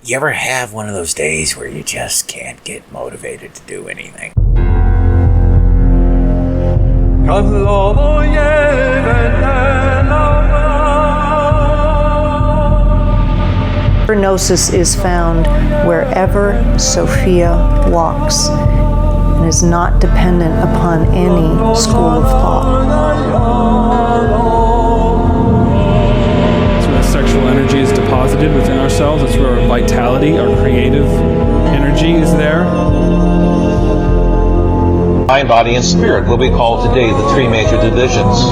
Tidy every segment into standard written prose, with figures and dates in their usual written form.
You ever have one of those days where you just can't get motivated to do anything? Gnosis is found wherever Sophia walks and is not dependent upon any school of thought. That's where the sexual energy is deposited within ourselves. That's where our vitality, our creative energy is there. Mind, body, and spirit, what we call today the three major divisions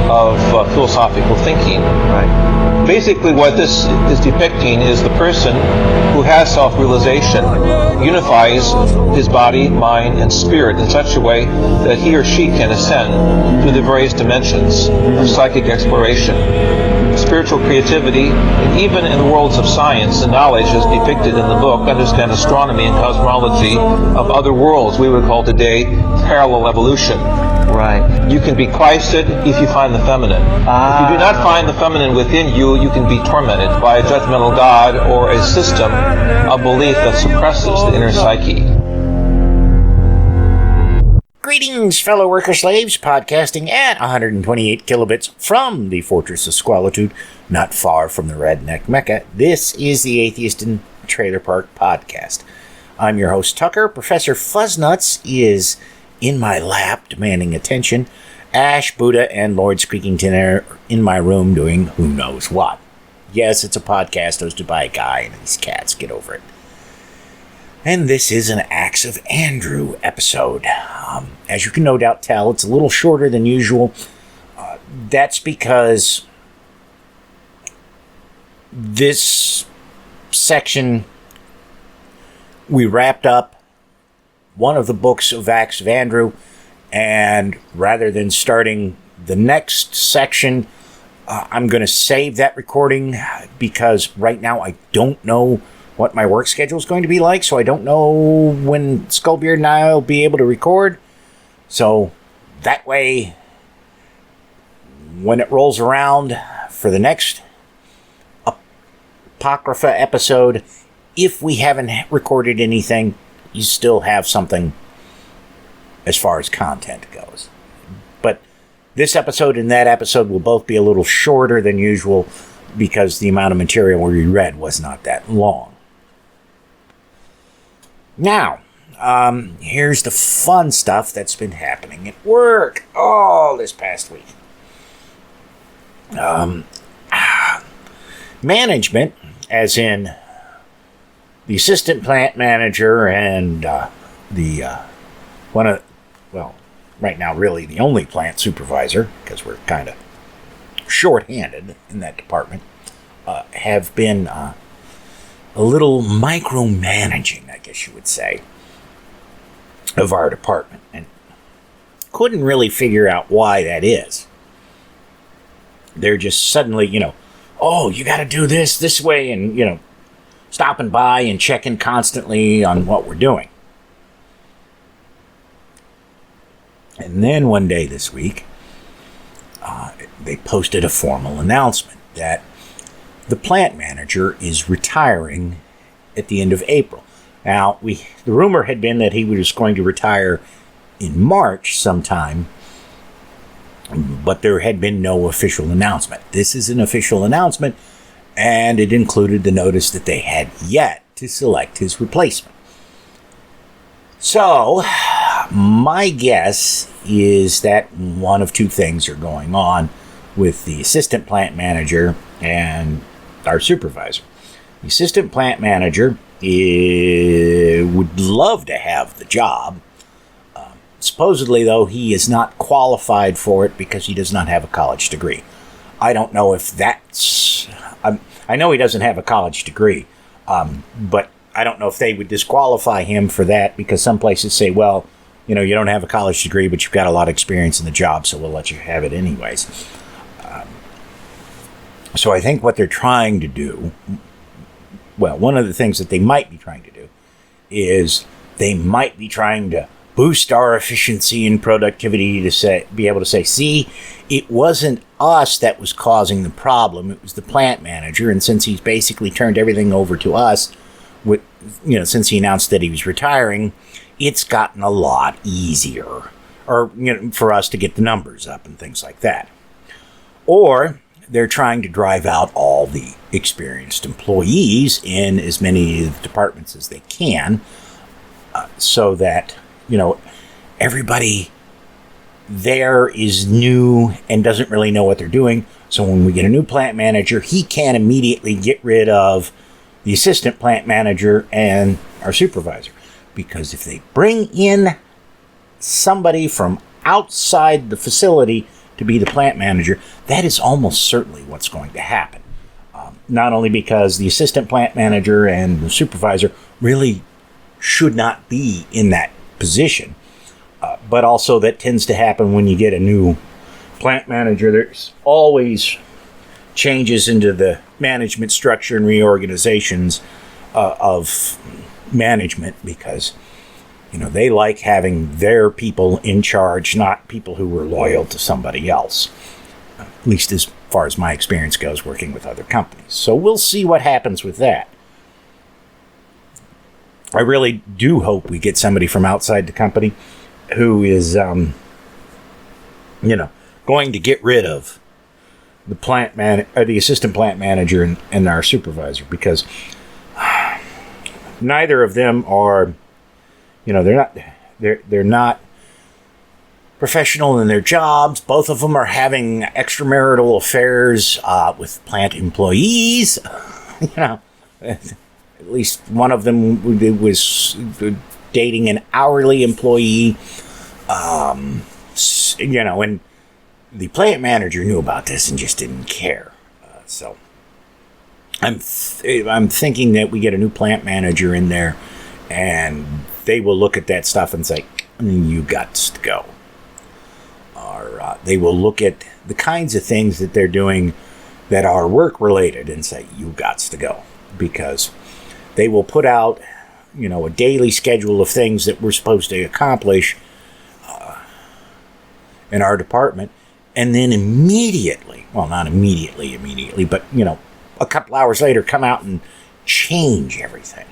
of philosophical thinking. Right. Basically, what this is depicting is the person who has self-realization unifies his body, mind, and spirit in such a way that he or she can ascend through the various dimensions of psychic exploration, spiritual creativity, and even in the worlds of science and knowledge as depicted in the book, understand astronomy and cosmology of other worlds we would call today parallel evolution. Right. You can be Christed if you find the feminine. If you do not find the feminine within you, you can be tormented by a judgmental God or a system of belief that suppresses the inner psyche. Greetings, fellow worker slaves, podcasting at 128 kilobits from the Fortress of Squalitude, not far from the Redneck Mecca. This is the Atheist in Trailer Park Podcast. I'm your host, Tucker. Professor Fuzznuts is in my lap, demanding attention. Ash, Buddha, and Lord Squeakington are in my room doing who knows what. Yes, it's a podcast hosted by a guy and these cats. Get over it. And this is an Acts of Andrew episode. As you can no doubt tell, it's a little shorter than usual. That's because this section, we wrapped up one of the books of Acts of Andrew, and rather than starting the next section, I'm going to save that recording because right now I don't know what my work schedule is going to be like, so I don't know when Skullbeard and I will be able to record. So that way, when it rolls around for the next Apocrypha episode, if we haven't recorded anything, you still have something as far as content goes. But this episode and that episode will both be a little shorter than usual because the amount of material we read was not that long. Now, here's the fun stuff that's been happening at work all this past week. Management, as in the assistant plant manager and right now really the only plant supervisor, because we're kind of short-handed in that department, have been a little micromanaging, I guess you would say, of our department, and couldn't really figure out why that is. They're just suddenly, oh, you got to do this way, and, stopping by and checking constantly on what we're doing. And then one day this week, they posted a formal announcement that the plant manager is retiring at the end of April. Now, the rumor had been that he was going to retire in March sometime, but there had been no official announcement. This is an official announcement, and it included the notice that they had yet to select his replacement. So, my guess is that one of two things are going on with the assistant plant manager and our supervisor. The assistant plant manager would love to have the job. Supposedly, though, he is not qualified for it because he does not have a college degree. I don't know if that's... I know he doesn't have a college degree, but I don't know if they would disqualify him for that, because some places say, well, you don't have a college degree, but you've got a lot of experience in the job, so we'll let you have it anyways. So I think what they're trying to do, well, one of the things that they might be trying to do is they might be trying to boost our efficiency and productivity to be able to say, see, it wasn't us that was causing the problem, it was the plant manager, and since he's basically turned everything over to us, with, since he announced that he was retiring, it's gotten a lot easier, or for us to get the numbers up and things like that. Or they're trying to drive out all the experienced employees in as many of the departments as they can, so that everybody there is new and doesn't really know what they're doing. So when we get a new plant manager, he can immediately get rid of the assistant plant manager and our supervisor. Because if they bring in somebody from outside the facility to be the plant manager, that is almost certainly what's going to happen. Not only because the assistant plant manager and the supervisor really should not be in that position, but also that tends to happen when you get a new plant manager. There's always changes into the management structure and reorganizations of management, because they like having their people in charge, not people who were loyal to somebody else, at least as far as my experience goes working with other companies. So we'll see what happens with that. I really do hope we get somebody from outside the company who is going to get rid of the assistant plant manager and our supervisor, because neither of them are, they're not professional in their jobs. Both of them are having extramarital affairs with plant employees. At least one of them was dating an hourly employee. And the plant manager knew about this and just didn't care. So I'm thinking that we get a new plant manager in there, and they will look at that stuff and say, you got to go. Or they will look at the kinds of things that they're doing that are work related and say, you got to go. Because they will put out, a daily schedule of things that we're supposed to accomplish in our department, and then immediately, well, not immediately, but, a couple hours later, come out and change everything.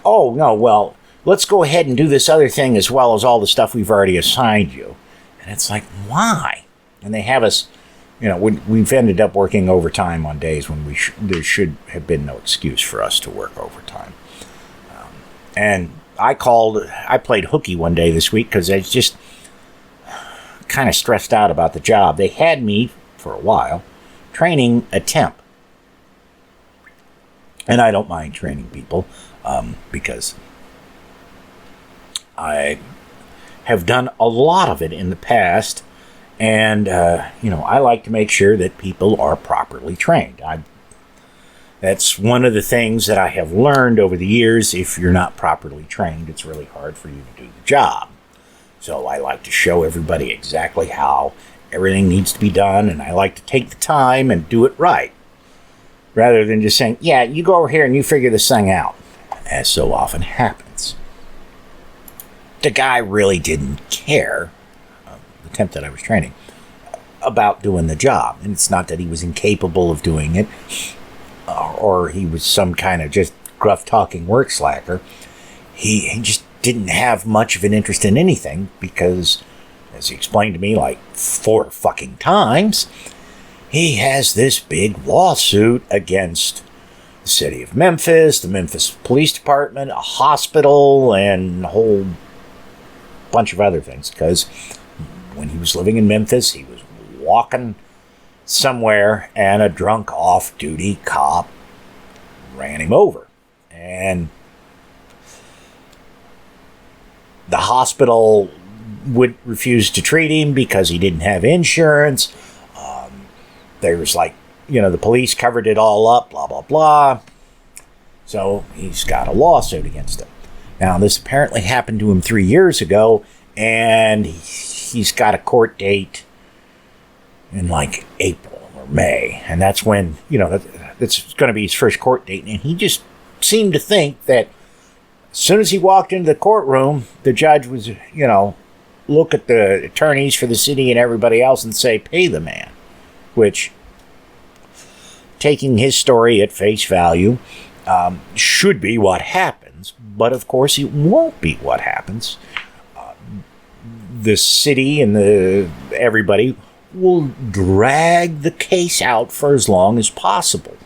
Oh, no, well, let's go ahead and do this other thing as well as all the stuff we've already assigned you. And it's like, why? And they have us, we've ended up working overtime on days when there should have been no excuse for us to work overtime. And I played hooky one day this week because I was just kind of stressed out about the job. They had me, for a while, training a temp. And I don't mind training people because I have done a lot of it in the past. And, I like to make sure that people are properly trained. That's one of the things that I have learned over the years. If you're not properly trained, it's really hard for you to do the job. So I like to show everybody exactly how everything needs to be done, and I like to take the time and do it right, rather than just saying, yeah, you go over here and you figure this thing out, as so often happens. The guy really didn't care, the temp that I was training, about doing the job. And it's not that he was incapable of doing it, or he was some kind of just gruff-talking work slacker. He just didn't have much of an interest in anything because, as he explained to me like 4 fucking times, he has this big lawsuit against the city of Memphis, the Memphis Police Department, a hospital, and a whole bunch of other things. Because when he was living in Memphis, he was walking somewhere and a drunk off-duty cop ran him over. And the hospital would refuse to treat him because he didn't have insurance. There was the police covered it all up, blah, blah, blah. So he's got a lawsuit against him. Now, this apparently happened to him 3 years ago, and he's got a court date in April or May. And that's when, that's going to be his first court date. And he just seemed to think that as soon as he walked into the courtroom, the judge was, look at the attorneys for the city and everybody else and say, pay the man. Which, taking his story at face value, should be what happens, but of course it won't be what happens. The city and everybody will drag the case out for as long as possible.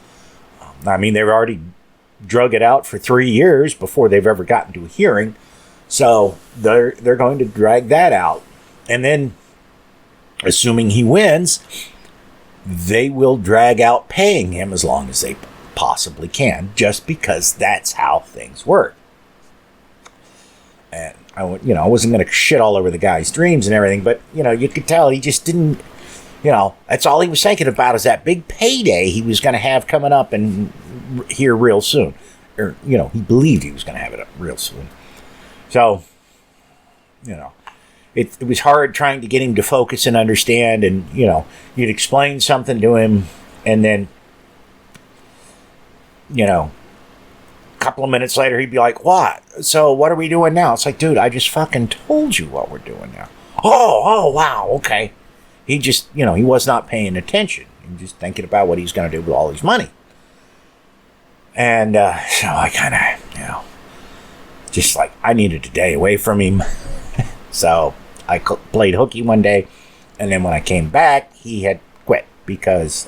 I mean, they've already drug it out for 3 years before they've ever gotten to a hearing, so they're going to drag that out. And then, assuming he wins, they will drag out paying him as long as they possibly can, just because that's how things work. And I wasn't going to shit all over the guy's dreams and everything, but you could tell he just didn't. That's all he was thinking about, is that big payday he was going to have coming up and here real soon. Or he believed he was going to have it real soon. So, it was hard trying to get him to focus and understand, and you'd explain something to him, and then a couple of minutes later he'd be like, "What? So what are we doing now?" It's like, dude, I just fucking told you what we're doing now. Oh wow, okay. He just he was not paying attention. He was just thinking about what he's going to do with all his money. And so I kind of just like, I needed a day away from him. So I played hooky one day, and then when I came back, he had quit because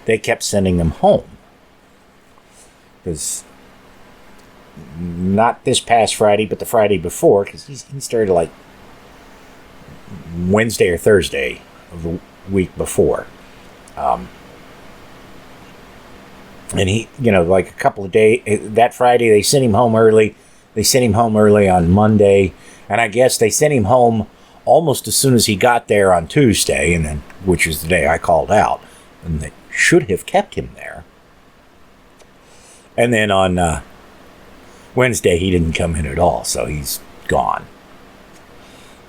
they kept sending him home. Because not this past Friday, but the Friday before, because he started like Wednesday or Thursday of the week before. And he, like a couple of days, that Friday they sent him home early. They sent him home early on Monday. And I guess they sent him home almost as soon as he got there on Tuesday, and then, which is the day I called out. And they should have kept him there. And then on Wednesday, he didn't come in at all, so he's gone.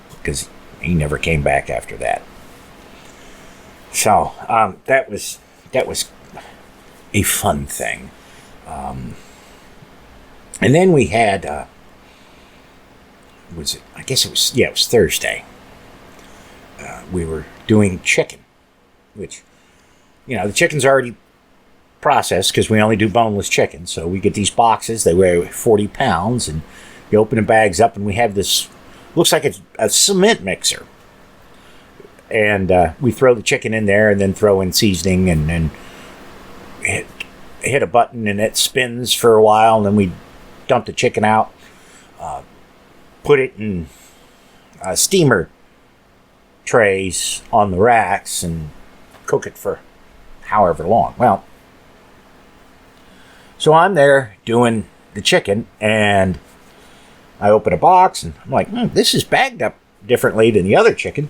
Because he never came back after that. So that was a fun thing. And then we had, it was Thursday. We were doing chicken, which, the chicken's already processed because we only do boneless chicken. So we get these boxes, they weigh 40 pounds, and you open the bags up, and we have this, looks like it's a cement mixer. And we throw the chicken in there and then throw in seasoning, and then hit a button and it spins for a while, and then we dump the chicken out, put it in steamer trays on the racks, and cook it for however long. Well, so I'm there doing the chicken, and I open a box, and I'm like, this is bagged up differently than the other chicken.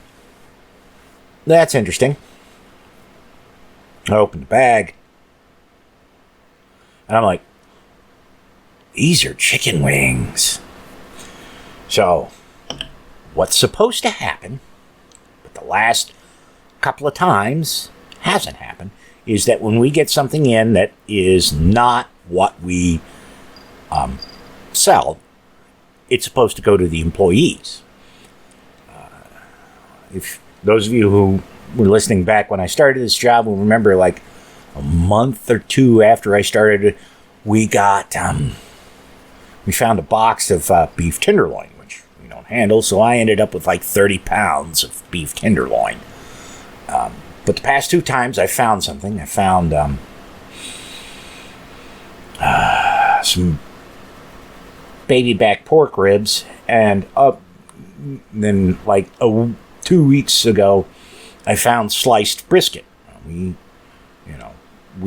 That's interesting. I open the bag, and I'm like, these are chicken wings. So, what's supposed to happen, but the last couple of times hasn't happened, is that when we get something in that is not what we sell, it's supposed to go to the employees. If those of you who were listening back when I started this job will remember, like a month or two after I started, we got we found a box of beef tenderloin, which we don't handle, so I ended up with like 30 pounds of beef tenderloin. But the past two times I found something. I found some baby back pork ribs, and then like 2 weeks ago, I found sliced brisket. We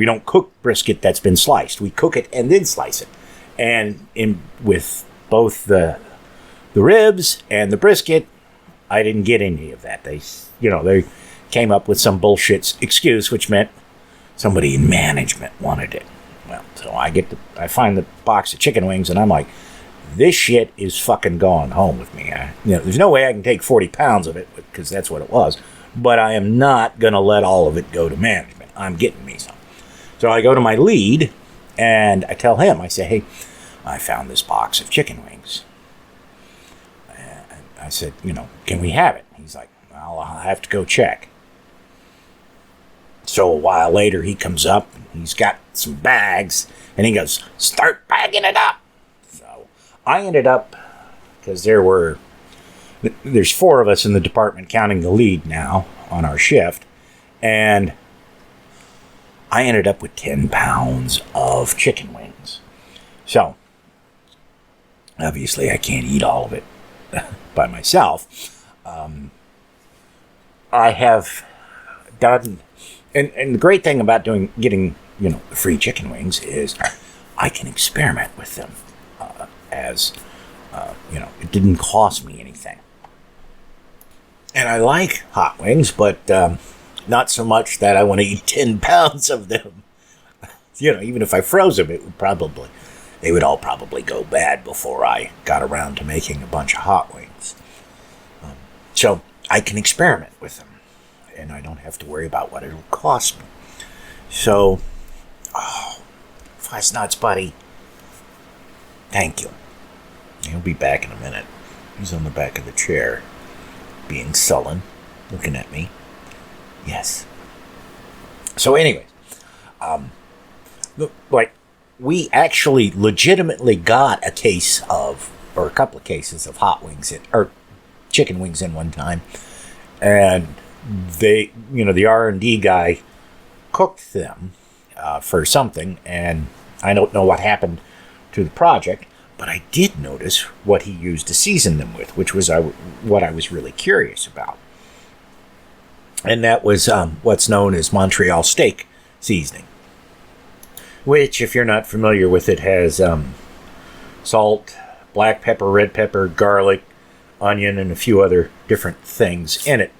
don't cook brisket that's been sliced. We cook it and then slice it. And with both the ribs and the brisket, I didn't get any of that. They came up with some bullshit excuse, which meant somebody in management wanted it. Well, so I find the box of chicken wings, and I'm like, this shit is fucking going home with me. There's no way I can take 40 pounds of it, because that's what it was. But I am not going to let all of it go to management. I'm getting me some. So I go to my lead, and I tell him, I say, hey, I found this box of chicken wings. And I said, can we have it? He's like, well, I'll have to go check. So a while later, he comes up, and he's got some bags, and he goes, "Start bagging it up." So I ended up, because there's 4 of us in the department counting the lead now on our shift, and I ended up with 10 pounds of chicken wings. So obviously I can't eat all of it by myself. I have done, and the great thing about getting the free chicken wings is I can experiment with them, it didn't cost me anything. And I like hot wings, but not so much that I want to eat 10 pounds of them. Even if I froze them, they would all probably go bad before I got around to making a bunch of hot wings. So I can experiment with them, and I don't have to worry about what it'll cost me. So, Fast Nuts, buddy, thank you. He'll be back in a minute. He's on the back of the chair, being sullen, looking at me. Yes. So anyways, we actually legitimately got a couple of cases of hot wings or chicken wings in one time, and the R&D guy cooked them for something, and I don't know what happened to the project, but I did notice what he used to season them with, which was what I was really curious about. And that was what's known as Montreal steak seasoning, which, if you're not familiar with it, has salt, black pepper, red pepper, garlic, onion, and a few other different things in it.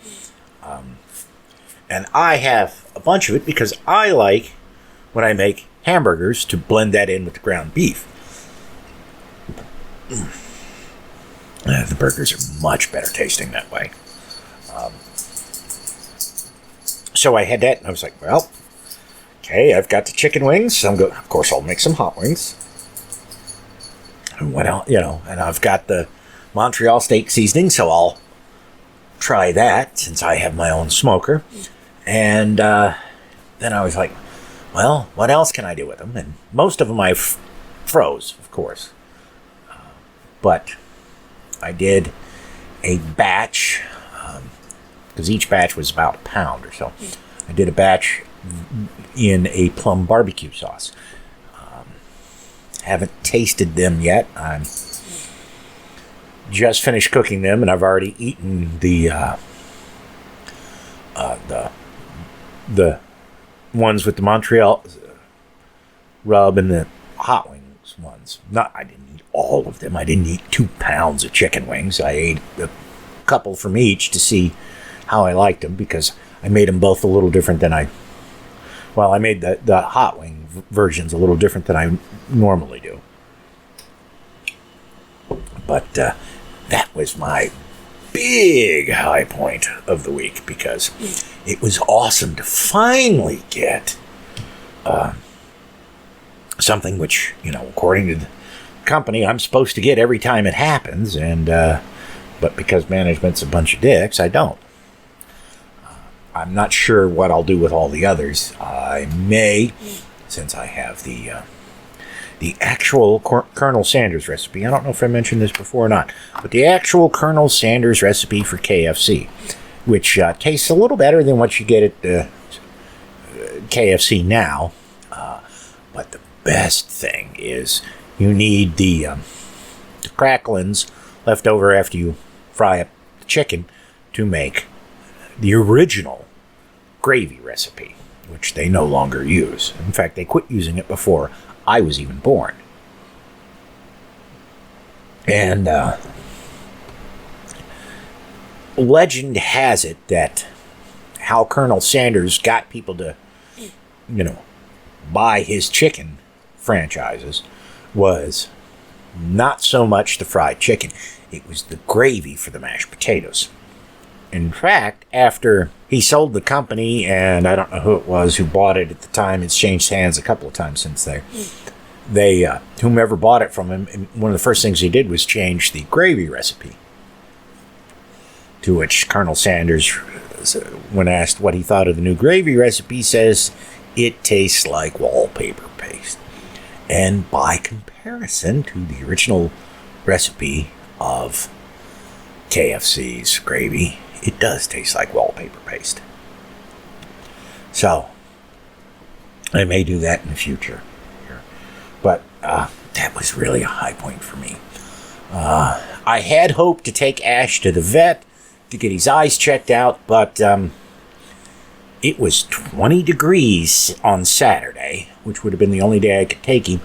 And I have a bunch of it because I like, when I make hamburgers, to blend that in with the ground beef. The burgers are much better tasting that way. So I had that, and I was like, well, okay, I've got the chicken wings. So of course, I'll make some hot wings. And what else, and I've got the Montreal steak seasoning, so I'll try that since I have my own smoker. And then I was like, well, what else can I do with them? And most of them I froze, of course. But I did a batch, because each batch was about a pound or so. I did a batch in a plum barbecue sauce. Haven't tasted them yet. I'm just finished cooking them, and I've already eaten the ones with the Montreal rub and the hot wings ones. I didn't eat all of them. I didn't eat 2 pounds of chicken wings. I ate a couple from each to see how I liked them, because I made them both a little different than I made the hot wing versions a little different than I normally do. But that was my big high point of the week, because it was awesome to finally get something which, according to the company, I'm supposed to get every time it happens, and but because management's a bunch of dicks, I don't. I'm not sure what I'll do with all the others. I may, since I have the actual Colonel Sanders recipe. I don't know if I mentioned this before or not, but the actual Colonel Sanders recipe for KFC, which tastes a little better than what you get at the KFC now. But the best thing is you need the cracklings left over after you fry up the chicken to make the original gravy recipe, which they no longer use. In fact, they quit using it before I was even born. And legend has it that how Colonel Sanders got people to, buy his chicken franchises was not so much the fried chicken. It was the gravy for the mashed potatoes. In fact, after he sold the company, and I don't know who it was who bought it at the time, it's changed hands a couple of times since whomever bought it from him, one of the first things he did was change the gravy recipe. To which Colonel Sanders, when asked what he thought of the new gravy recipe, says, "It tastes like wallpaper." paste. And by comparison to the original recipe of KFC's gravy, it does taste like wallpaper paste. So, I may do that in the future. But that was really a high point for me. I had hoped to take Ash to the vet to get his eyes checked out, but it was 20 degrees on Saturday, which would have been the only day I could take him.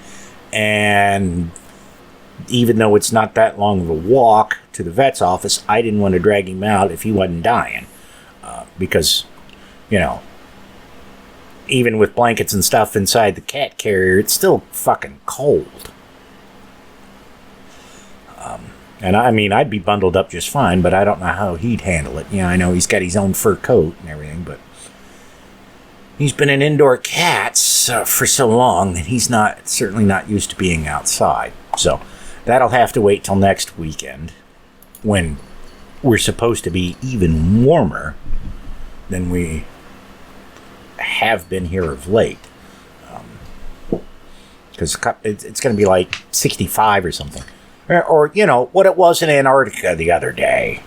And even though it's not that long of a walk to the vet's office, I didn't want to drag him out if he wasn't dying. Because, you know, even with blankets and stuff inside the cat carrier, it's still fucking cold. And I mean, I'd be bundled up just fine, but I don't know how he'd handle it. Yeah, I know he's got his own fur coat and everything, but he's been an indoor cat for so long that he's certainly not used to being outside. So that'll have to wait till next weekend, when we're supposed to be even warmer than we have been here of late. Because it's going to be like 65 or something. Or, you know, what it was in Antarctica the other day.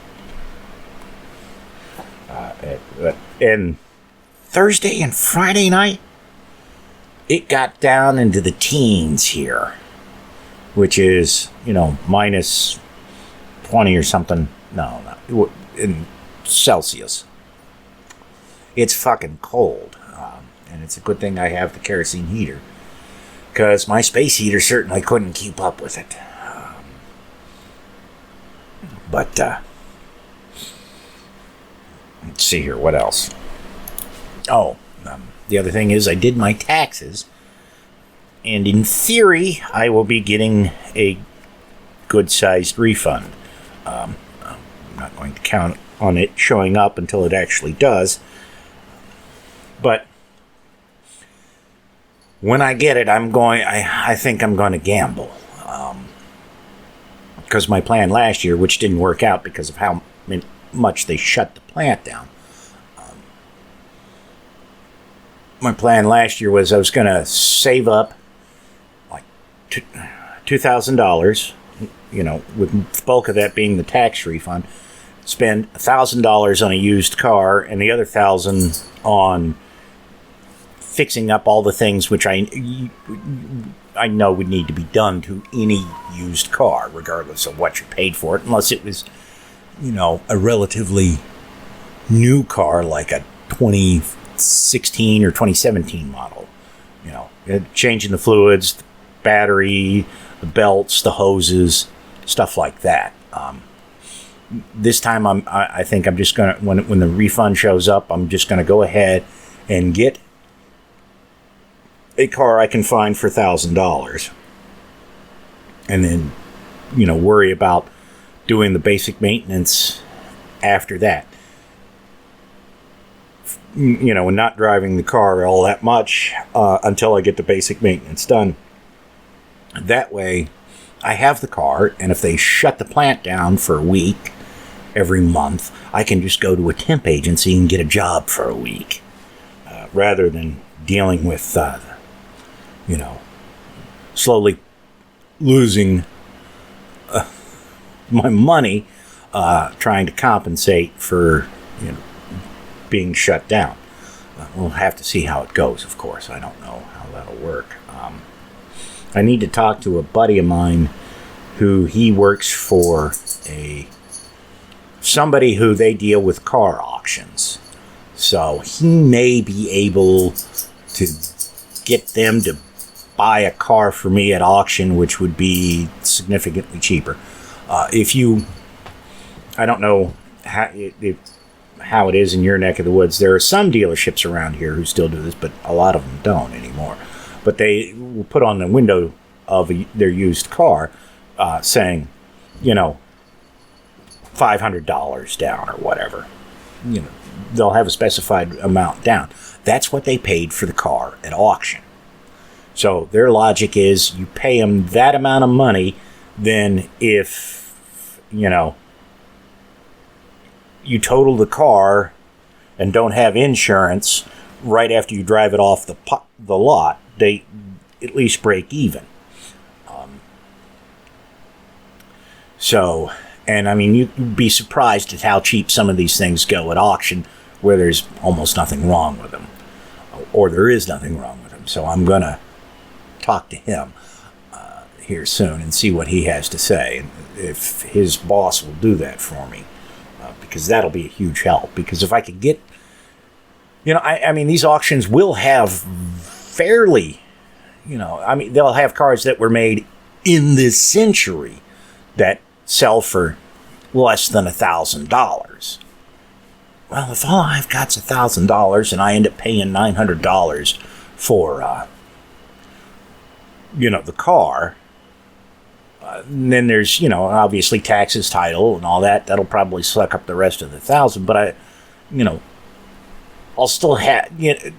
And Thursday and Friday night, it got down into the teens here. Which is, you know, minus 20 or something. No, in Celsius. It's fucking cold. And it's a good thing I have the kerosene heater. Because my space heater certainly couldn't keep up with it. But, let's see here, what else? Oh, the other thing is I did my taxes. And in theory, I will be getting a good-sized refund. I'm not going to count on it showing up until it actually does. But when I get it, I think I'm going to gamble. Because my plan last year, which didn't work out because of how much they shut the plant down. My plan last year was I was going to save up like $2,000, you know, with the bulk of that being the tax refund, spend $1,000 on a used car and the other $1,000 on fixing up all the things which I know would need to be done to any used car, regardless of what you paid for it, unless it was, you know, a relatively new car like a 2016 or 2017 model. You know, changing the fluids, the battery, the belts, the hoses, stuff like that. This time, I think I'm just gonna, when the refund shows up, I'm just gonna go ahead and get a car I can find for $1,000, and then, you know, worry about doing the basic maintenance after that. You know, and not driving the car all that much until I get the basic maintenance done. That way, I have the car, and if they shut the plant down for a week every month, I can just go to a temp agency and get a job for a week, rather than dealing with, you know, slowly losing my money trying to compensate for, you know, being shut down. We'll have to see how it goes, of course. I don't know how that'll work. I need to talk to a buddy of mine who he works for somebody who they deal with car auctions. So he may be able to get them to buy a car for me at auction, which would be significantly cheaper. I don't know how it is in your neck of the woods. There are some dealerships around here who still do this, but a lot of them don't anymore. But they will put on the window of their used car saying, you know, $500 down or whatever. You know, they'll have a specified amount down. That's what they paid for the car at auction. So their logic is you pay them that amount of money, then if, you know, you total the car and don't have insurance right after you drive it off the lot, at least break even. So, and I mean, you'd be surprised at how cheap some of these things go at auction, where there's almost nothing wrong with them, or there is nothing wrong with them. So I'm going to talk to him here soon and see what he has to say, and if his boss will do that for me, because that'll be a huge help. Because if I could get, I mean, these auctions will have fairly, they'll have cars that were made in this century that sell for less than $1,000. Well, if all I've got's $1,000 and I end up paying $900 for, the car, then there's, obviously taxes, title, and all that. That'll probably suck up the rest of the $1,000. But I'll still have,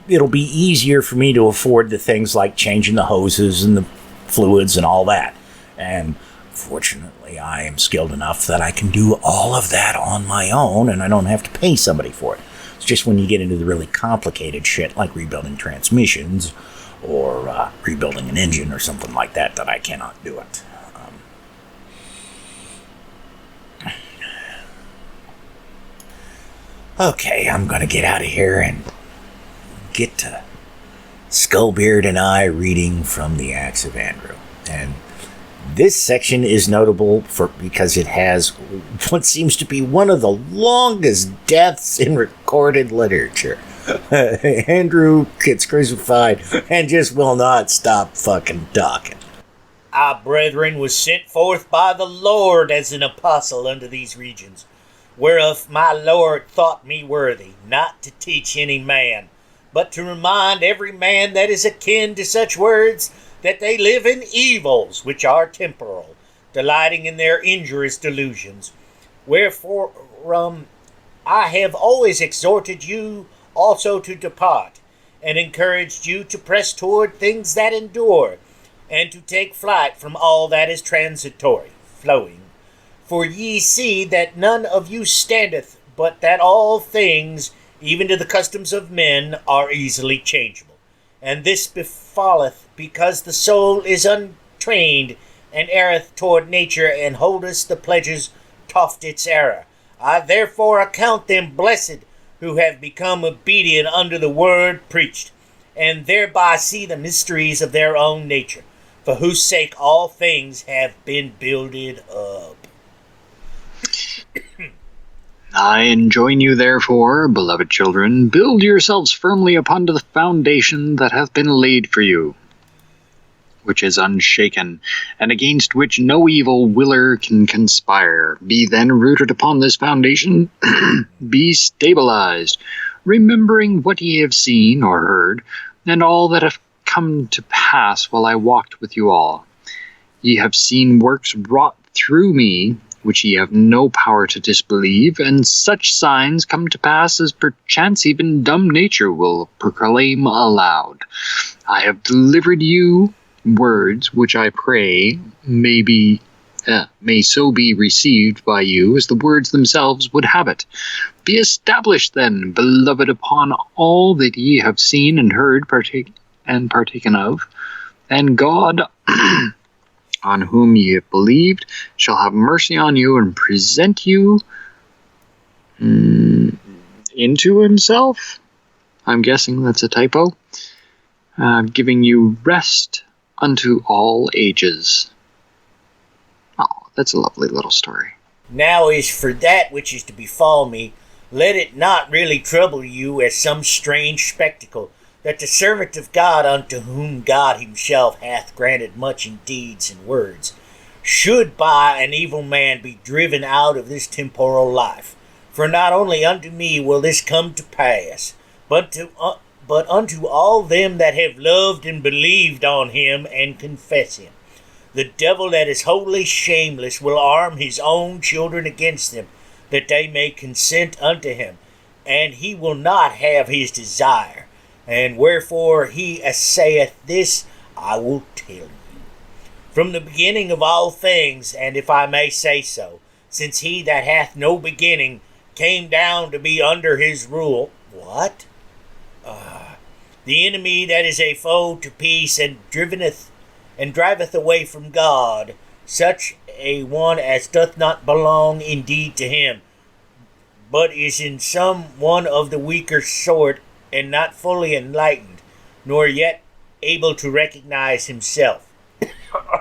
it'll be easier for me to afford the things like changing the hoses and the fluids and all that. And fortunately, I am skilled enough that I can do all of that on my own, and I don't have to pay somebody for it. It's just when you get into the really complicated shit, like rebuilding transmissions or rebuilding an engine or something like that, that I cannot do it. Okay, I'm going to get out of here and get to Skullbeard and I reading from the Acts of Andrew. And this section is notable because it has what seems to be one of the longest deaths in recorded literature. Andrew gets crucified and just will not stop fucking talking. I, brethren, was sent forth by the Lord as an apostle unto these regions, whereof my Lord thought me worthy, not to teach any man, but to remind every man that is akin to such words, that they live in evils which are temporal, delighting in their injurious delusions. Wherefore I have always exhorted you also to depart, and encouraged you to press toward things that endure, and to take flight from all that is transitory, flowing. For ye see that none of you standeth, but that all things, even to the customs of men, are easily changeable. And this befalleth because the soul is untrained, and erreth toward nature, and holdeth the pleasures toft its error. I therefore account them blessed who have become obedient unto the word preached, and thereby see the mysteries of their own nature, for whose sake all things have been builded up. I enjoin you, therefore, beloved children, build yourselves firmly upon the foundation that hath been laid for you, which is unshaken, and against which no evil willer can conspire. Be then rooted upon this foundation, be stabilized, remembering what ye have seen or heard, and all that hath come to pass while I walked with you all. Ye have seen works wrought through me, which ye have no power to disbelieve, and such signs come to pass as perchance even dumb nature will proclaim aloud. I have delivered you words which I pray may so be received by you as the words themselves would have it. Be established then, beloved, upon all that ye have seen and heard partaken of, and God on whom ye have believed, shall have mercy on you and present you into himself. I'm guessing that's a typo. Giving you rest unto all ages. Oh, that's a lovely little story. Now as for that which is to befall me, let it not really trouble you as some strange spectacle, that the servant of God, unto whom God himself hath granted much in deeds and words, should by an evil man be driven out of this temporal life. For not only unto me will this come to pass, but unto all them that have loved and believed on him and confess him. The devil that is wholly shameless will arm his own children against them, that they may consent unto him, and he will not have his desire. And wherefore he assayeth this, I will tell you. From the beginning of all things, and if I may say so, since he that hath no beginning came down to be under his rule. What? The enemy that is a foe to peace and driveth away from God, such a one as doth not belong indeed to him, but is in some one of the weaker sort, and not fully enlightened, nor yet able to recognize himself.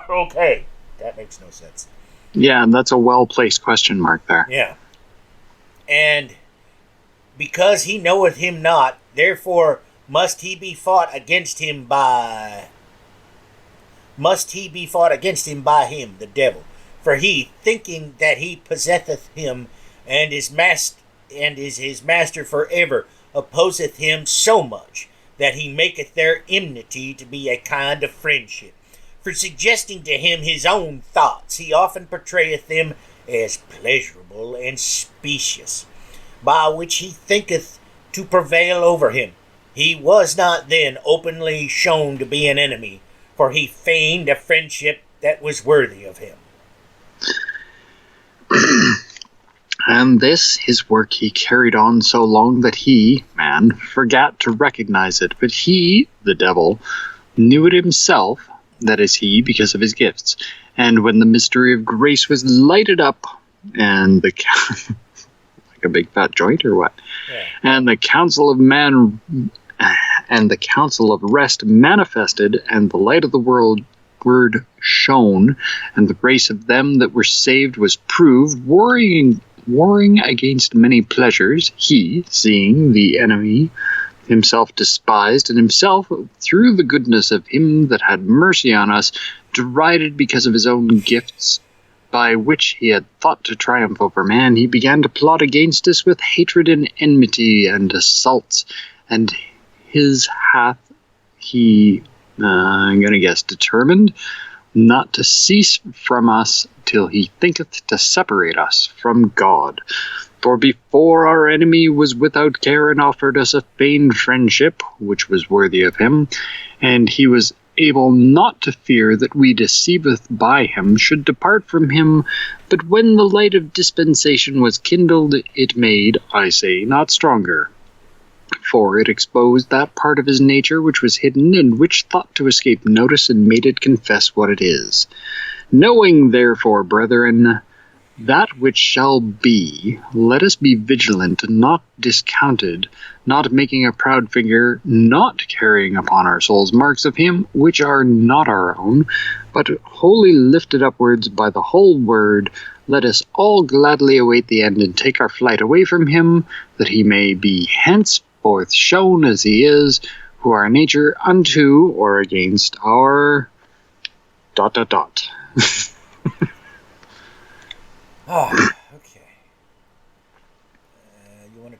Okay, that makes no sense. Yeah, that's a well-placed question mark there. Yeah. And because he knoweth him not, therefore must he be fought against him by him, the devil. For he, thinking that he possesseth him, and is his master forever, opposeth him so much, that he maketh their enmity to be a kind of friendship. For suggesting to him his own thoughts, he often portrayeth them as pleasurable and specious, by which he thinketh to prevail over him. He was not then openly shown to be an enemy, for he feigned a friendship that was worthy of him. And this, his work, he carried on so long that he, man, forgot to recognize it. But he, the devil, knew it himself, that is he, because of his gifts. And when the mystery of grace was lighted up, and the like a big fat joint or what? Yeah. And the counsel of rest manifested, and the light of the word shone, and the grace of them that were saved was proved, warring against many pleasures, he, seeing the enemy himself despised, and himself, through the goodness of him that had mercy on us, derided because of his own gifts, by which he had thought to triumph over man, he began to plot against us with hatred and enmity and assaults, and his hath he, I'm going to guess, determined not to cease from us till he thinketh to separate us from God. For before our enemy was without care and offered us a feigned friendship, which was worthy of him, and he was able not to fear that we deceiveth by him should depart from him. But when the light of dispensation was kindled, it made, I say, not stronger. For it exposed that part of his nature which was hidden, and which thought to escape notice, and made it confess what it is. Knowing, therefore, brethren, that which shall be, let us be vigilant, not discounted, not making a proud figure, not carrying upon our souls marks of him which are not our own, but wholly lifted upwards by the whole word. Let us all gladly await the end, and take our flight away from him, that he may be henceforth shown as he is, who our nature unto or against our ... Oh, okay. You want to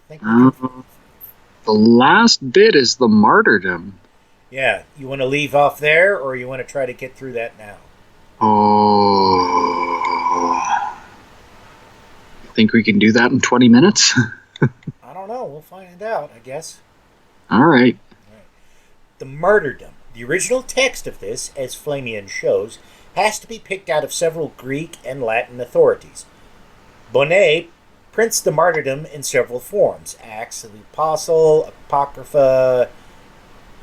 think? The last bit is the martyrdom. Yeah, you want to leave off there, or you want to try to get through that now? Oh, think we can do that in 20 minutes? I don't know. We'll find out, I guess. All right. The martyrdom. The original text of this, as Flamian shows, has to be picked out of several Greek and Latin authorities. Bonnet prints the martyrdom in several forms. Acts of the Apostle, Apocrypha,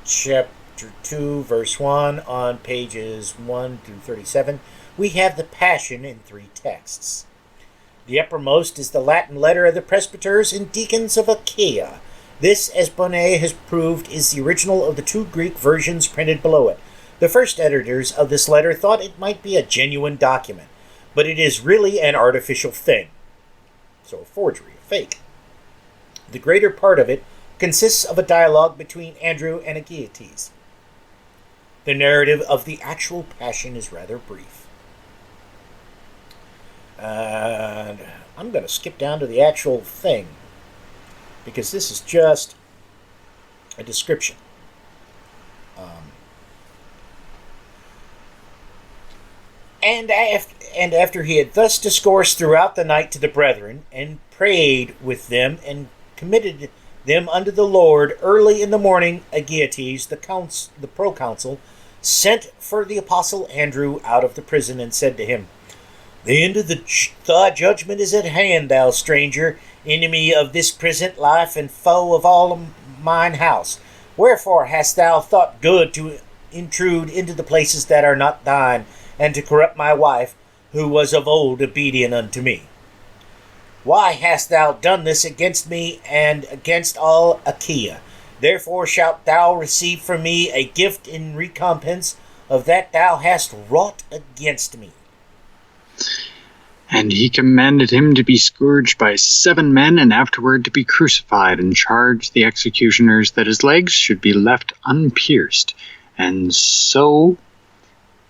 chapter 2, verse 1, on pages 1 through 37. We have the Passion in 3 texts. The uppermost is the Latin letter of the presbyters and deacons of Achaia. This, as Bonnet has proved, is the original of the 2 Greek versions printed below it. The first editors of this letter thought it might be a genuine document, but it is really an artificial thing. So a forgery, a fake. The greater part of it consists of a dialogue between Andrew and Achaetes. The narrative of the actual Passion is rather brief. And I'm going to skip down to the actual thing, because this is just a description. And after he had thus discoursed throughout the night to the brethren, and prayed with them, and committed them unto the Lord, early in the morning, Achaetes, the proconsul, sent for the apostle Andrew out of the prison, and said to him, The end of thy judgment is at hand, thou stranger, enemy of this present life and foe of all mine house. Wherefore hast thou thought good to intrude into the places that are not thine, and to corrupt my wife, who was of old obedient unto me? Why hast thou done this against me and against all Achaia? Therefore shalt thou receive from me a gift in recompense of that thou hast wrought against me. And he commanded him to be scourged by 7 men, and afterward to be crucified, and charged the executioners that his legs should be left unpierced, and so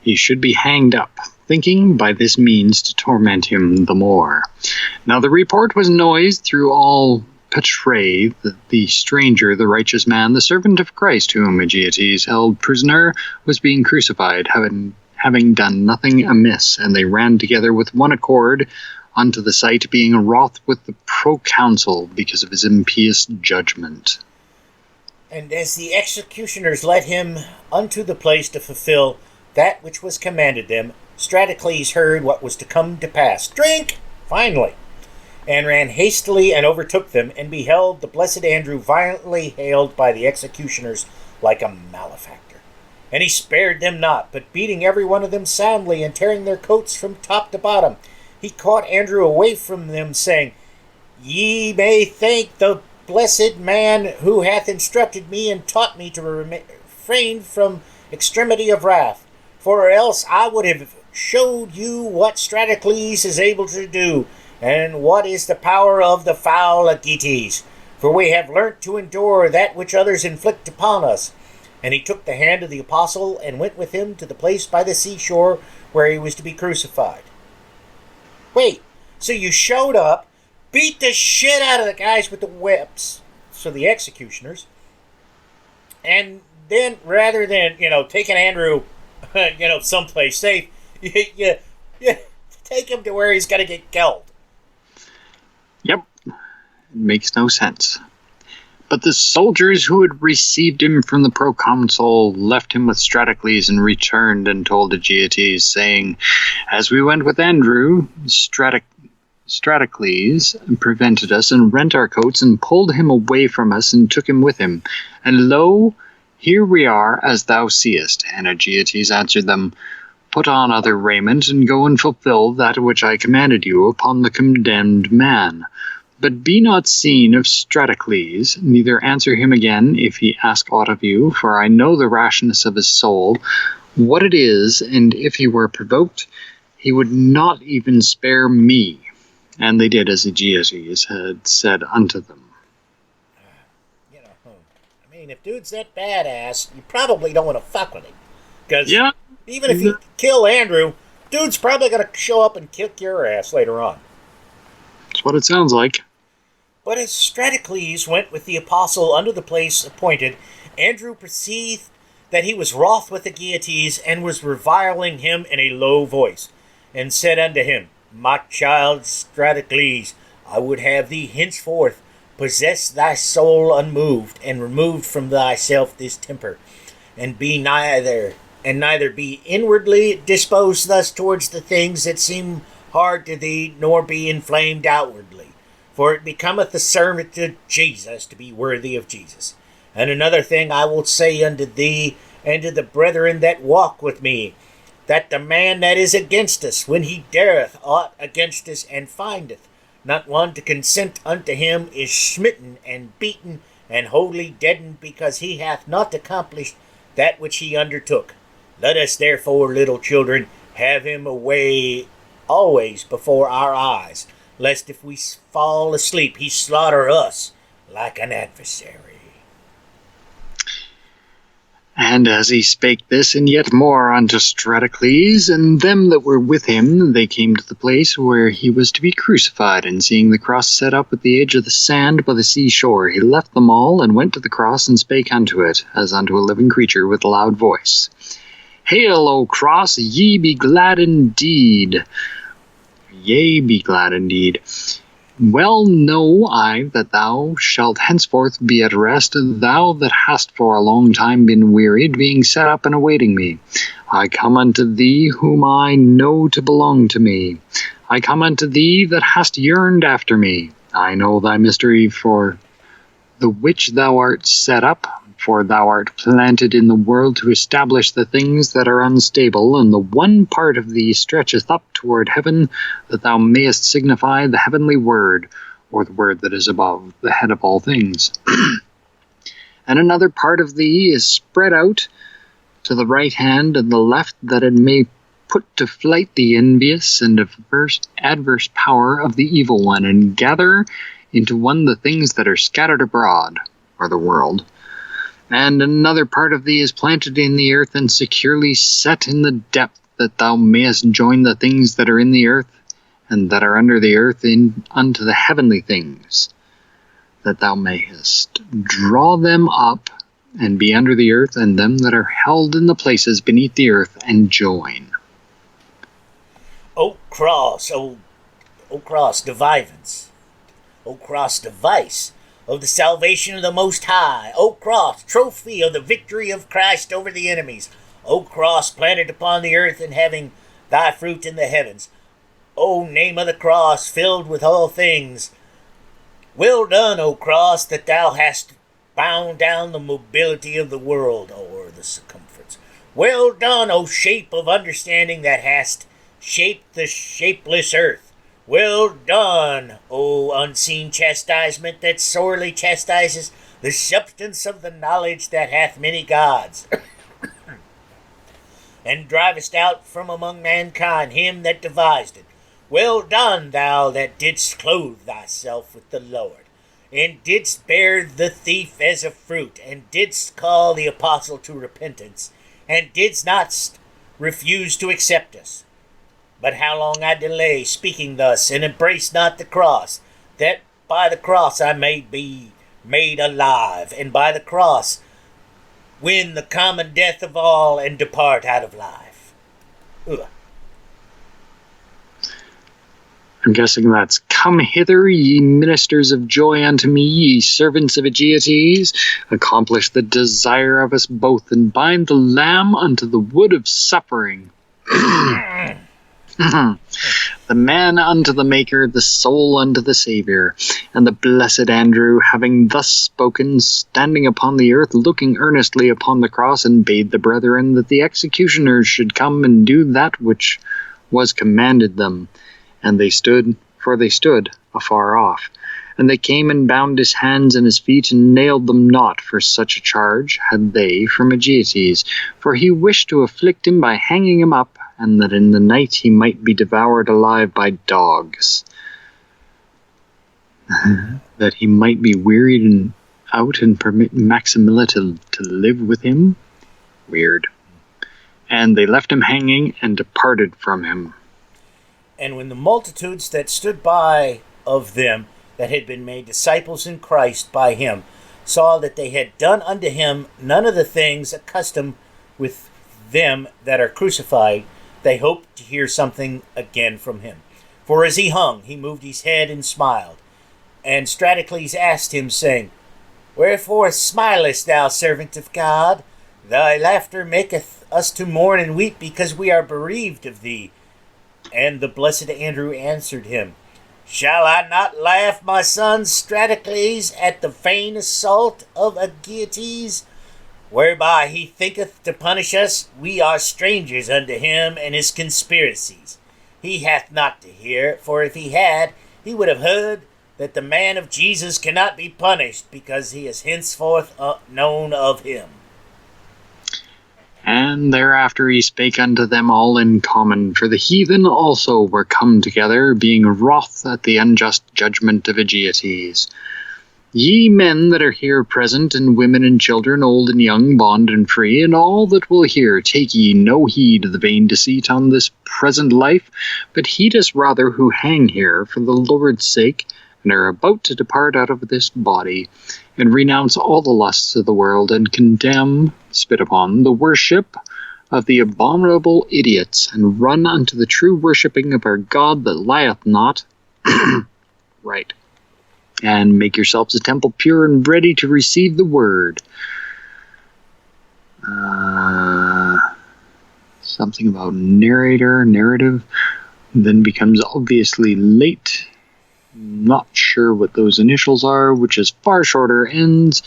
he should be hanged up, thinking by this means to torment him the more. Now the report was noised through all Petrae that the stranger, the righteous man, the servant of Christ, whom Aegeates held prisoner, was being crucified, having done nothing amiss, and they ran together with one accord unto the sight, being wroth with the proconsul because of his impious judgment. And as the executioners led him unto the place to fulfill that which was commanded them, Stratocles heard what was to come to pass. Drink! Finally! And ran hastily and overtook them, and beheld the blessed Andrew violently haled by the executioners like a malefactor. And he spared them not, but beating every one of them soundly, and tearing their coats from top to bottom, he caught Andrew away from them, saying, Ye may thank the blessed man who hath instructed me and taught me to refrain from extremity of wrath, for else I would have showed you what Stratocles is able to do, and what is the power of the foul Aegeates. For we have learnt to endure that which others inflict upon us. And he took the hand of the apostle, and went with him to the place by the seashore where he was to be crucified. Wait, so you showed up, beat the shit out of the guys with the whips, so the executioners, and then rather than, taking Andrew, someplace safe, you take him to where he's got to get killed. Yep, it makes no sense. But the soldiers who had received him from the proconsul left him with Stratocles, and returned and told Aegeates, saying, As we went with Andrew, Stratocles prevented us, and rent our coats, and pulled him away from us, and took him with him. And lo, here we are, as thou seest. And Aegeates answered them, Put on other raiment, and go and fulfill that which I commanded you upon the condemned man. But be not seen of Stratocles, neither answer him again if he ask aught of you, for I know the rashness of his soul, what it is, and if he were provoked, he would not even spare me. And they did as Aegeates had said unto them. If dude's that badass, you probably don't want to fuck with him. Because even if you kill Andrew, dude's probably going to show up and kick your ass later on. That's what it sounds like. But as Stratocles went with the apostle unto the place appointed, Andrew perceived that he was wroth with Aegeates, and was reviling him in a low voice, and said unto him, My child Stratocles, I would have thee henceforth possess thy soul unmoved, and removed from thyself this temper, and neither be inwardly disposed thus towards the things that seem hard to thee, nor be inflamed outwardly. For it becometh the servant of Jesus to be worthy of Jesus. And another thing I will say unto thee, and to the brethren that walk with me, that the man that is against us, when he dareth aught against us, and findeth not one to consent unto him, is smitten and beaten and wholly deadened, because he hath not accomplished that which he undertook. Let us therefore, little children, have him away always before our eyes, lest if we fall asleep he slaughter us like an adversary. And as he spake this, and yet more unto Stratocles, and them that were with him, they came to the place where he was to be crucified, and seeing the cross set up at the edge of the sand by the seashore, he left them all, and went to the cross, and spake unto it, as unto a living creature, with a loud voice. Hail, O cross, ye be glad indeed. Yea, be glad indeed. Well know I that thou shalt henceforth be at rest, thou that hast for a long time been wearied, being set up and awaiting me. I come unto thee whom I know to belong to me. I come unto thee that hast yearned after me. I know thy mystery, for the which thou art set up, for thou art planted in the world to establish the things that are unstable, and the one part of thee stretcheth up toward heaven, that thou mayest signify the heavenly word, or the word that is above, the head of all things. And another part of thee is spread out to the right hand and the left, that it may put to flight the envious and adverse power of the evil one, and gather into one the things that are scattered abroad, or the world. And another part of thee is planted in the earth and securely set in the depth, that thou mayest join the things that are in the earth and that are under the earth unto the heavenly things, that thou mayest draw them up and be under the earth, and them that are held in the places beneath the earth, and join. O cross, O cross devivance, O cross device of the salvation of the Most High, O cross, trophy of the victory of Christ over the enemies, O cross planted upon the earth and having thy fruit in the heavens, O name of the cross filled with all things. Well done, O cross, that thou hast bound down the mobility of the world, or the circumference. Well done, O shape of understanding that hast shaped the shapeless earth. Well done, O unseen chastisement that sorely chastises the substance of the knowledge that hath many gods, and drivest out from among mankind him that devised it. Well done, thou that didst clothe thyself with the Lord, and didst bear the thief as a fruit, and didst call the apostle to repentance, and didst not refuse to accept us. But how long I delay speaking thus, and embrace not the cross, that by the cross I may be made alive, and by the cross win the common death of all, and depart out of life. Ugh. I'm guessing that's, come hither, ye ministers of joy unto me, ye servants of Aegeates, accomplish the desire of us both, and bind the lamb unto the wood of suffering. The man unto the Maker, the soul unto the Saviour. And the blessed Andrew, having thus spoken, standing upon the earth, looking earnestly upon the cross, and bade the brethren that the executioners should come and do that which was commanded them. And they stood, for they stood afar off. And they came and bound his hands and his feet, and nailed them not, for such a charge had they from Aegeates. For he wished to afflict him by hanging him up, and that in the night he might be devoured alive by dogs. That he might be wearied and out, and permit Maximilla to live with him. Weird. And they left him hanging, and departed from him. And when the multitudes that stood by of them that had been made disciples in Christ by him saw that they had done unto him none of the things accustomed with them that are crucified, they hoped to hear something again from him. For as he hung, he moved his head and smiled. And Stratocles asked him, saying, Wherefore smilest thou, servant of God? Thy laughter maketh us to mourn and weep, because we are bereaved of thee. And the blessed Andrew answered him, Shall I not laugh, my son Stratocles, at the vain assault of Aegeates, whereby he thinketh to punish us? We are strangers unto him and his conspiracies. He hath not to hear, for if he had, he would have heard that the man of Jesus cannot be punished, because he is henceforth known of him. And thereafter he spake unto them all in common, for the heathen also were come together, being wroth at the unjust judgment of Aegeates. Ye men that are here present, and women and children, old and young, bond and free, and all that will hear, take ye no heed of the vain deceit on this present life, but heed us rather who hang here for the Lord's sake, and are about to depart out of this body, and renounce all the lusts of the world, and condemn, spit upon, the worship of the abominable idiots, and run unto the true worshipping of our God that lieth not. Right. And make yourselves a temple pure and ready to receive the word. something about narrative, then becomes obviously late. Not sure what those initials are, which is far shorter, ends,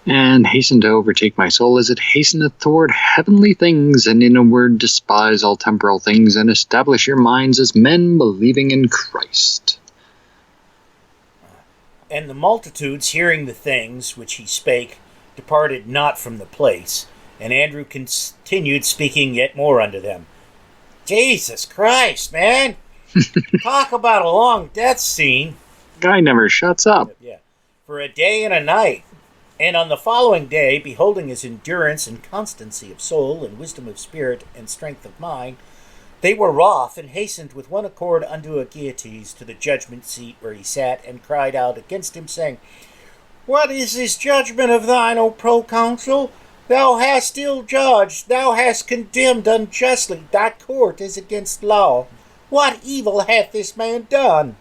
and hasten to overtake my soul as it hasteneth toward heavenly things, and in a word despise all temporal things, and establish your minds as men believing in Christ. And the multitudes, hearing the things which he spake, departed not from the place. And Andrew continued speaking yet more unto them. Jesus Christ, man! Talk about a long death scene. Guy never shuts up. Yeah. For a day and a night. And on the following day, beholding his endurance and constancy of soul and wisdom of spirit and strength of mind, they were wroth and hastened with one accord unto Aegeates to the judgment seat where he sat, and cried out against him, saying, What is this judgment of thine, O proconsul? Thou hast ill judged, thou hast condemned unjustly, thy court is against law. What evil hath this man done?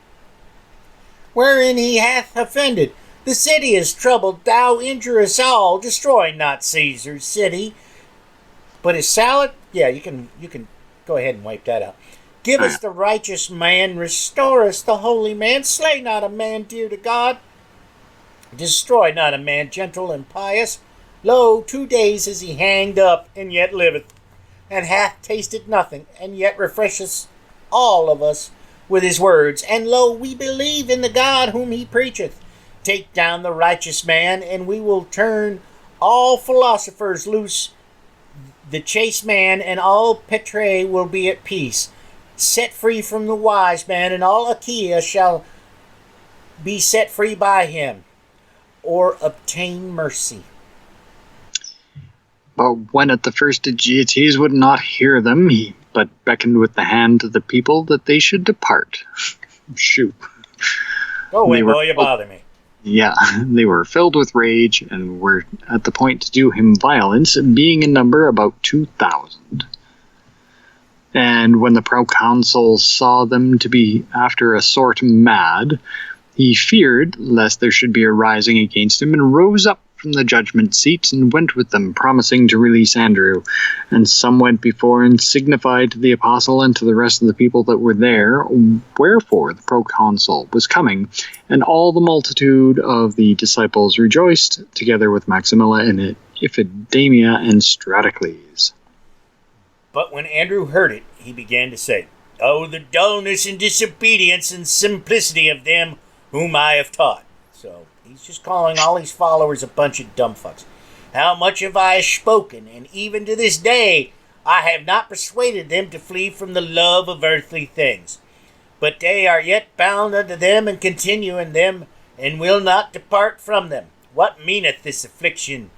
Wherein he hath offended. The city is troubled, thou injure us all, destroy not Caesar's city. But his salad, yeah, you can go ahead and wipe that out. Give us the righteous man, restore us the holy man, slay not a man dear to God, destroy not a man gentle and pious. Lo, 2 days is he hanged up, and yet liveth, and hath tasted nothing, and yet refresheth all of us with his words. And lo, we believe in the God whom he preacheth. Take down the righteous man, and we will turn all philosophers loose. The chaste man and all Petrae will be at peace. Set free from the wise man, and all Achaia shall be set free by him, or obtain mercy. But when at the first Aegeates would not hear them, he but beckoned with the hand to the people that they should depart. Shoot. Go away, boy, you bother me. Yeah, they were filled with rage and were at the point to do him violence, being in number about 2,000. And when the proconsul saw them to be after a sort mad, he feared lest there should be a rising against him, and rose up from the judgment seats and went with them, promising to release Andrew. And some went before and signified to the apostle and to the rest of the people that were there wherefore the proconsul was coming. And all the multitude of the disciples rejoiced, together with Maximilla and Iphidamia and Stratocles. But when Andrew heard it, he began to say, Oh, the dullness and disobedience and simplicity of them whom I have taught. So he's just calling all his followers a bunch of dumb fucks. How much have I spoken, and even to this day I have not persuaded them to flee from the love of earthly things. But they are yet bound unto them, and continue in them, and will not depart from them. What meaneth this affliction?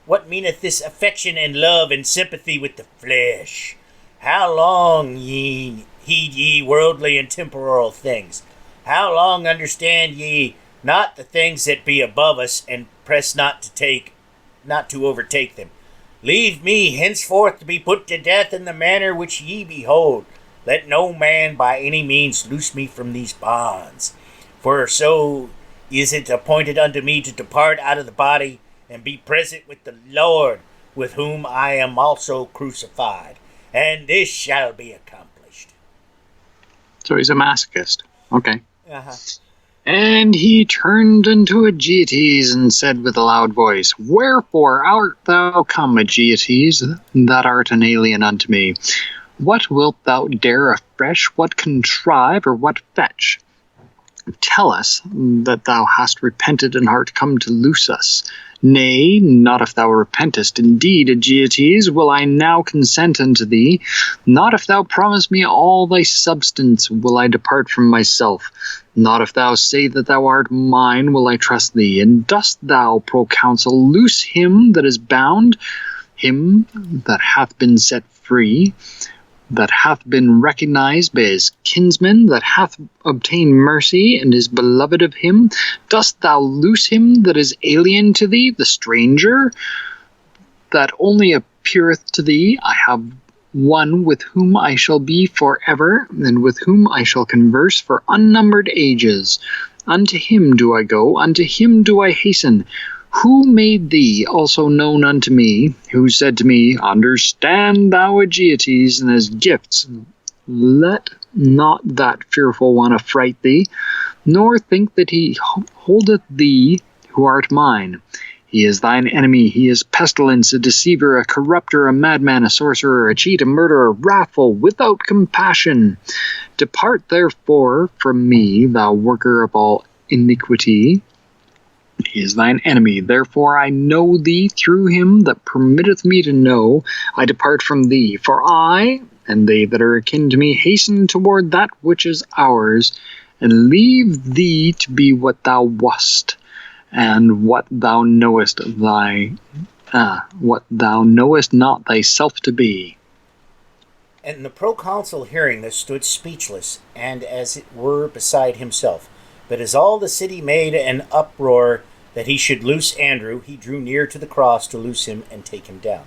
What meaneth this affection and love and sympathy with the flesh? How long heed ye worldly and temporal things? How long understand ye not the things that be above us, and press not to overtake them? Leave me henceforth to be put to death in the manner which ye behold. Let no man by any means loose me from these bonds. For so is it appointed unto me to depart out of the body, and be present with the Lord, with whom I am also crucified. And this shall be accomplished. So he's a masochist. Okay. Uh-huh. And he turned unto Aegeates and said with a loud voice, Wherefore art thou come, Aegeates, that art an alien unto me? What wilt thou dare afresh, what contrive, or what fetch? Tell us that thou hast repented and art come to loose us. Nay, not if thou repentest. Indeed, Aegeates, will I now consent unto thee. Not if thou promise me all thy substance will I depart from myself. Not if thou say that thou art mine will I trust thee. And dost thou, proconsul, loose him that is bound, him that hath been set free, that hath been recognized by his kinsman, that hath obtained mercy, and is beloved of him? Dost thou loose him that is alien to thee, the stranger, that only appeareth to thee? I have one with whom I shall be forever, and with whom I shall converse for unnumbered ages. Unto him do I go, unto him do I hasten. Who made thee also known unto me, who said to me, Understand thou Aegeates, and as gifts, let not that fearful one affright thee, nor think that he holdeth thee who art mine. He is thine enemy, he is pestilence, a deceiver, a corrupter, a madman, a sorcerer, a cheat, a murderer, wrathful, without compassion. Depart therefore from me, thou worker of all iniquity. He is thine enemy, therefore I know thee through him that permitteth me to know. I depart from thee, for I, and they that are akin to me, hasten toward that which is ours, and leave thee to be what thou wast, and what thou knowest not thyself to be. And the proconsul hearing this stood speechless, and as it were beside himself. But as all the city made an uproar that he should loose Andrew, he drew near to the cross to loose him and take him down.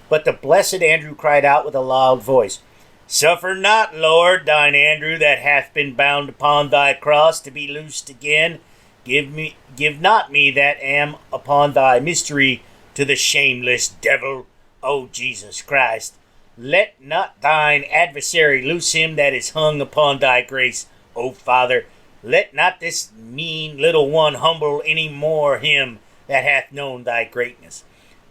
But the blessed Andrew cried out with a loud voice, Suffer not, Lord, thine Andrew that hath been bound upon thy cross to be loosed again. Give not me that am upon thy mystery to the shameless devil, O Jesus Christ. Let not thine adversary loose him that is hung upon thy grace, O Father. Let not this mean little one humble any more him that hath known thy greatness.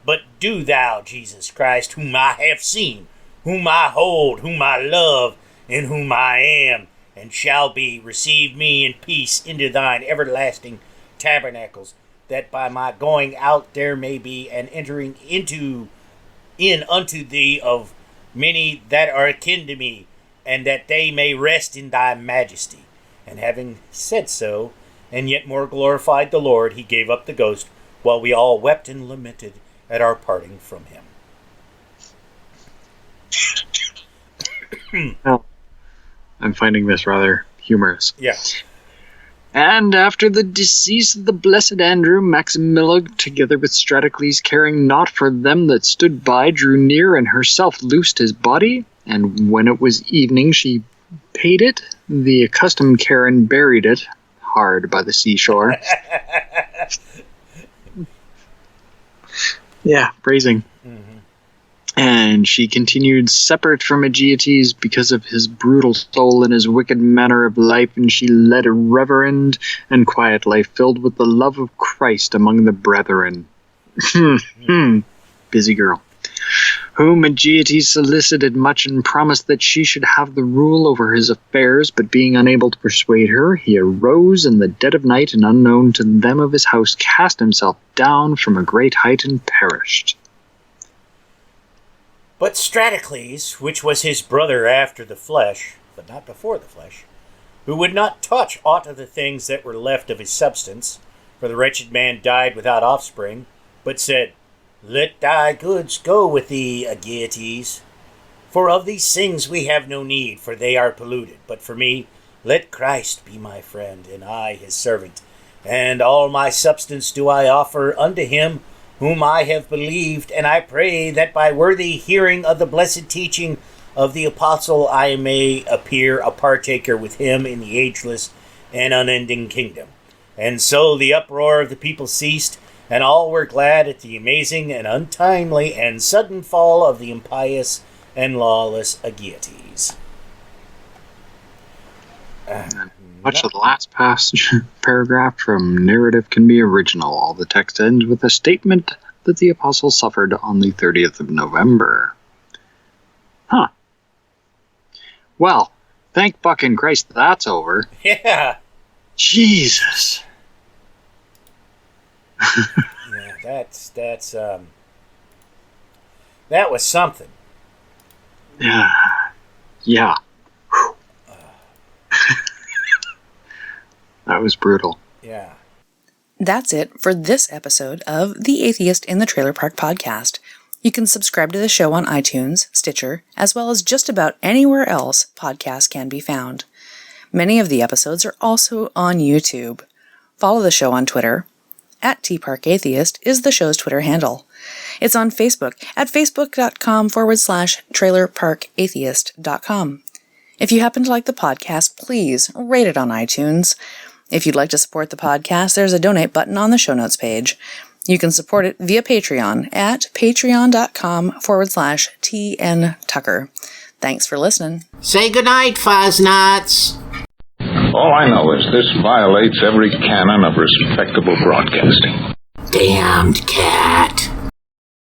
But do thou, Jesus Christ, whom I have seen, whom I hold, whom I love, in whom I am, and shall be, receive me in peace into thine everlasting tabernacles, that by my going out there may be an entering in unto thee of many that are akin to me, and that they may rest in thy majesty. And having said so, and yet more glorified the Lord, he gave up the ghost, while we all wept and lamented at our parting from him. Oh, I'm finding this rather humorous. Yeah. And after the decease of the blessed Andrew, Maximilla, together with Stratocles, caring not for them that stood by, drew near and herself loosed his body. And when it was evening, she paid it the accustomed care and buried it hard by the seashore. Yeah, phrasing. Mm-hmm. And she continued separate from Aegeates because of his brutal soul and his wicked manner of life, and she led a reverend and quiet life filled with the love of Christ among the brethren. Busy girl. Whom Aegeates solicited much and promised that she should have the rule over his affairs, but being unable to persuade her, he arose in the dead of night and unknown to them of his house cast himself down from a great height and perished. But Stratocles, which was his brother after the flesh, but not before the flesh, who would not touch aught of the things that were left of his substance, for the wretched man died without offspring, but said, Let thy goods go with thee, Aegeates, for of these things we have no need, for they are polluted. But for me, let Christ be my friend, and I his servant, and all my substance do I offer unto him, whom I have believed, and I pray that by worthy hearing of the blessed teaching of the apostle I may appear a partaker with him in the ageless and unending kingdom. And so the uproar of the people ceased, and all were glad at the amazing and untimely and sudden fall of the impious and lawless Aegeates. Much of the last paragraph from narrative can be original. All the text ends with a statement that the apostle suffered on the 30th of November. Huh. Well, thank fucking Christ that's over. Yeah. Jesus. Yeah, that's that was something. Yeah. Yeah. That was brutal. Yeah. That's it for this episode of The Atheist in the Trailer Park Podcast. You can subscribe to the show on iTunes, Stitcher, as well as just about anywhere else podcasts can be found. Many of the episodes are also on YouTube. Follow the show on Twitter. @TParkAtheist is the show's Twitter handle. It's on Facebook at facebook.com/trailerparkatheist.com. If you happen to like the podcast, please rate it on iTunes. If you'd like to support the podcast, there's a donate button on the show notes page. You can support it via Patreon at patreon.com/TN Tucker. Thanks for listening. Say goodnight, Fuzz-Nuts. All I know is this violates every canon of respectable broadcasting. Damned cat.